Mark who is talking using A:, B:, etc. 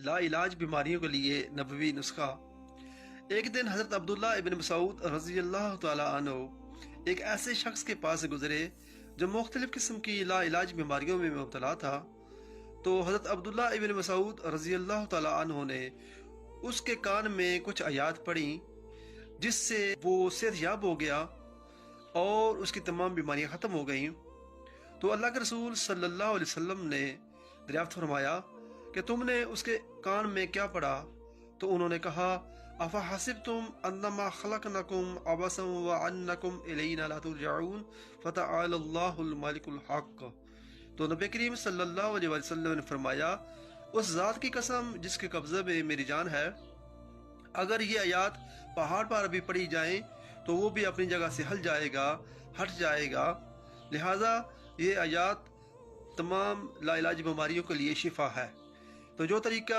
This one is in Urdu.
A: لا علاج بیماریوں کے لیے نبوی نسخہ۔ ایک دن حضرت عبداللہ ابن مسعود رضی اللہ تعالی عنہ ایک ایسے شخص کے پاس سے گزرے جو مختلف قسم کی لا علاج بیماریوں میں مبتلا تھا، تو حضرت عبداللہ ابن مسعود رضی اللہ تعالی عنہ نے اس کے کان میں کچھ آیات پڑھی، جس سے وہ صحت یاب ہو گیا اور اس کی تمام بیماریاں ختم ہو گئیں۔ تو اللہ کے رسول صلی اللہ علیہ وسلم نے دریافت فرمایا کہ تم نے اس کے کان میں کیا پڑھا؟ تو انہوں نے کہا، افحسبتم انما خلقناکم عبثا وانکم الینا لا ترجعون فتعالی اللہ الملک الحق۔ تو نبی کریم صلی اللہ علیہ وسلم نے فرمایا، اس ذات کی قسم جس کے قبضے میں میری جان ہے، اگر یہ آیات پہاڑ پر بھی پڑھی جائیں تو وہ بھی اپنی جگہ سے ہٹ جائے گا۔ لہٰذا یہ آیات تمام لا علاج بیماریوں کے لیے شفا ہے۔ تو جو طریقہ